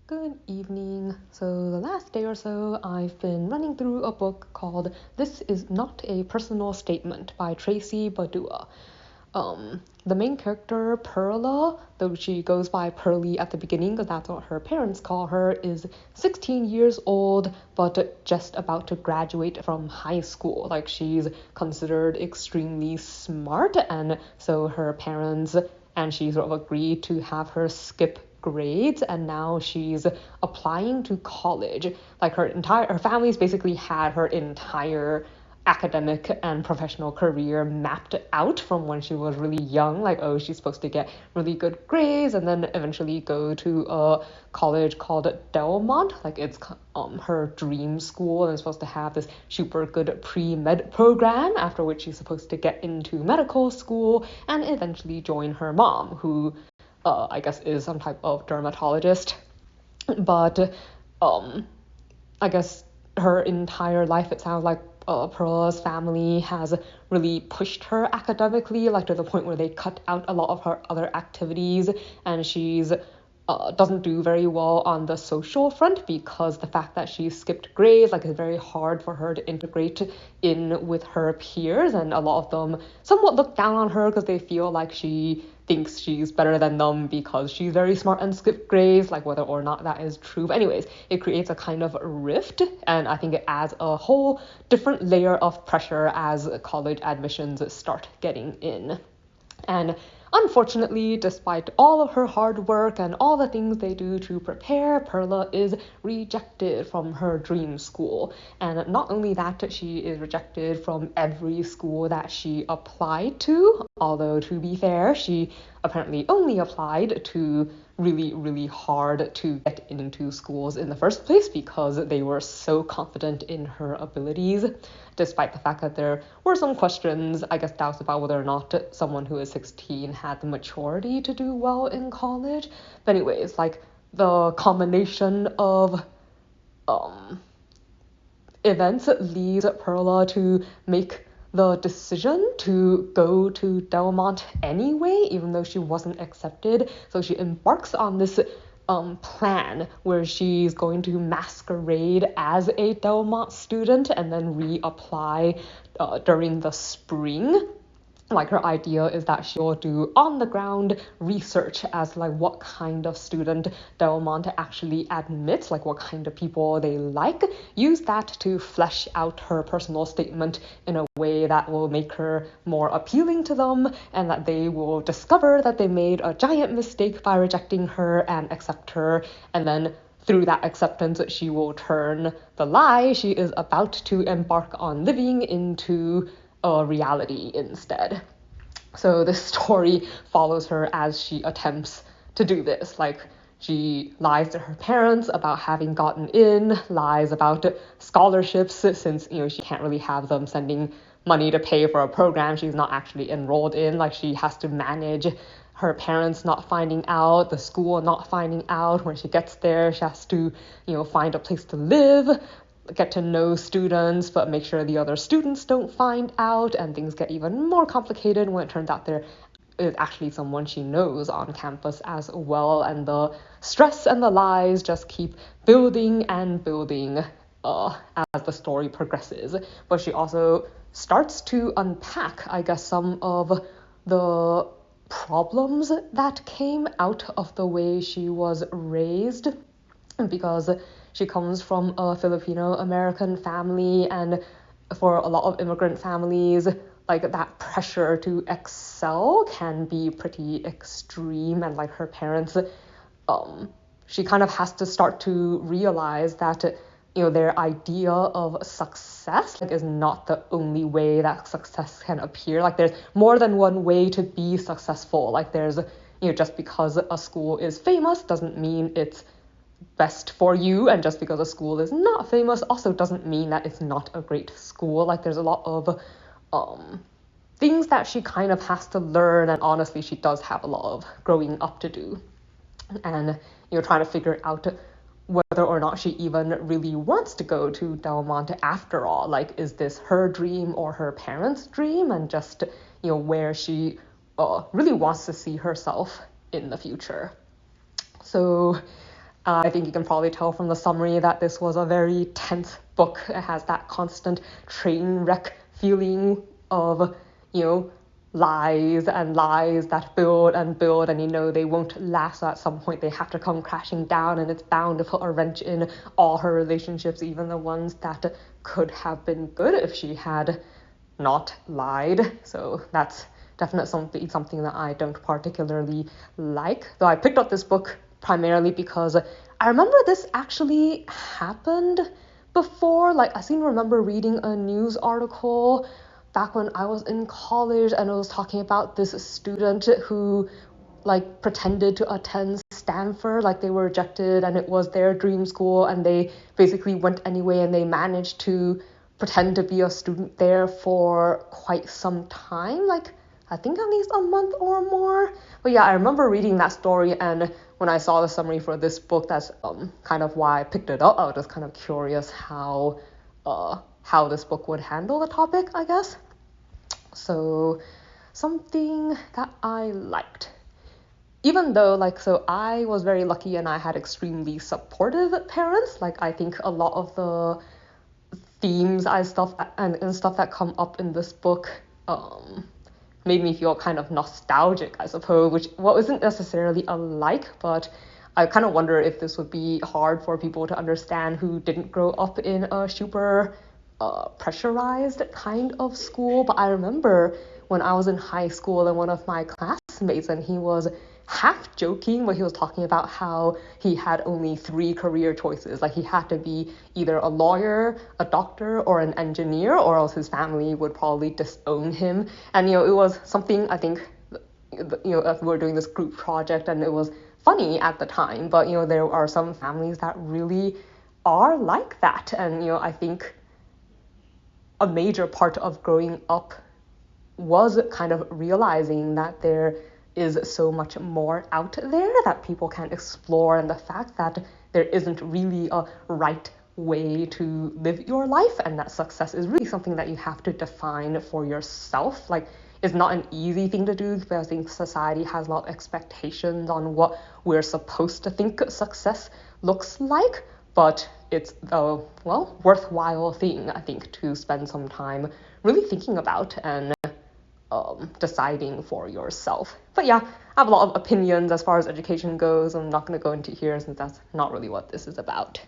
Good evening. So the last day or so, I've been running through a book called This Is Not a Personal Statement by Tracy Badua. The main character, Perla, though she goes by Pearly at the beginning because that's what her parents call her, is 16 years old but just about to graduate from high school. Like, she's considered extremely smart, and so her parents and she sort of agreed to have her skip grades, and now she's applying to college. Like, her family's basically had her entire academic and professional career mapped out from when she was really young. Like, oh, she's supposed to get really good grades and then eventually go to a college called Delmont. Like, it's her dream school, and it's supposed to have this super good pre-med program, after which she's supposed to get into medical school and eventually join her mom, who I guess is some type of dermatologist. But I guess her entire life, it sounds like Pearl's family has really pushed her academically, like to the point where they cut out a lot of her other activities, and she's doesn't do very well on the social front because the fact that she skipped grades, like, it's very hard for her to integrate in with her peers, and a lot of them somewhat look down on her because they feel like she thinks she's better than them because she's very smart and skipped grades, like whether or not that is true. But anyways, it creates a kind of rift, and I think it adds a whole different layer of pressure as college admissions start getting in. And unfortunately, despite all of her hard work and all the things they do to prepare, Perla is rejected from her dream school. And not only that, she is rejected from every school that she applied to, although to be fair, she apparently only applied to really, really hard to get into schools in the first place because they were so confident in her abilities, despite the fact that there were some questions, I guess doubts about whether or not someone who is 16 had the maturity to do well in college. But anyways, like, the combination of events leads Perla to make the decision to go to Delmont anyway, even though she wasn't accepted. So she embarks on this plan where she's going to masquerade as a Delmont student and then reapply during the spring. Like, her idea is that she'll do on-the-ground research as like what kind of student Delmont actually admits, like what kind of people they like, use that to flesh out her personal statement in a way that will make her more appealing to them, and that they will discover that they made a giant mistake by rejecting her and accept her, and then through that acceptance, she will turn the lie she is about to embark on living into a reality instead. So this story follows her as she attempts to do this. Like, she lies to her parents about having gotten in, lies about scholarships since, she can't really have them sending money to pay for a program she's not actually enrolled in. Like, she has to manage her parents not finding out, the school not finding out. When she gets there, she has to, find a place to live, get to know students, but make sure the other students don't find out, and things get even more complicated when it turns out there is actually someone she knows on campus as well, and the stress and the lies just keep building and building as the story progresses. But she also starts to unpack, I guess, some of the problems that came out of the way she was raised, because she comes from a Filipino-American family, and for a lot of immigrant families, like, that pressure to excel can be pretty extreme, and like her parents, she kind of has to start to realize that their idea of success, like, is not the only way that success can appear. Like, there's more than one way to be successful. Like, there's just because a school is famous doesn't mean it's best for you, and just because a school is not famous also doesn't mean that it's not a great school. Like, there's a lot of things that she kind of has to learn, and honestly she does have a lot of growing up to do, and trying to figure out whether or not she even really wants to go to Delmont after all. Like, is this her dream or her parents' dream, and just where she really wants to see herself in the future. So I think you can probably tell from the summary that this was a very tense book. It has that constant train wreck feeling of, lies and lies that build and build, and they won't last. So at some point they have to come crashing down, and it's bound to put a wrench in all her relationships, even the ones that could have been good if she had not lied. So that's definitely something that I don't particularly like. Though I picked up this book primarily because I remember this actually happened before. Like, I seem to remember reading a news article back when I was in college, and it was talking about this student who pretended to attend Stanford. Like, they were rejected and it was their dream school, and they basically went anyway, and they managed to pretend to be a student there for quite some time, like I think at least a month or more. But yeah, I remember reading that story, and when I saw the summary for this book, that's kind of why I picked it up. I was just kind of curious how this book would handle the topic, I guess. So something that I liked. Even though, so I was very lucky and I had extremely supportive parents. Like, I think a lot of the themes and stuff that come up in this book made me feel kind of nostalgic, I suppose, which isn't necessarily a like, but I kind of wonder if this would be hard for people to understand who didn't grow up in a super pressurized kind of school. But I remember when I was in high school, and one of my classmates, and he was half joking, but he was talking about how he had only 3 career choices. Like, he had to be either a lawyer, a doctor, or an engineer, or else his family would probably disown him. And it was something, I think, we were doing this group project, and it was funny at the time, but there are some families that really are like that. And I think a major part of growing up was kind of realizing that there is so much more out there that people can explore, and the fact that there isn't really a right way to live your life, and that success is really something that you have to define for yourself. Like, it's not an easy thing to do, because I think society has a lot of expectations on what we're supposed to think success looks like, but it's a worthwhile thing, I think, to spend some time really thinking about and deciding for yourself. But yeah, I have a lot of opinions as far as education goes. I'm not going to go into here, since that's not really what this is about.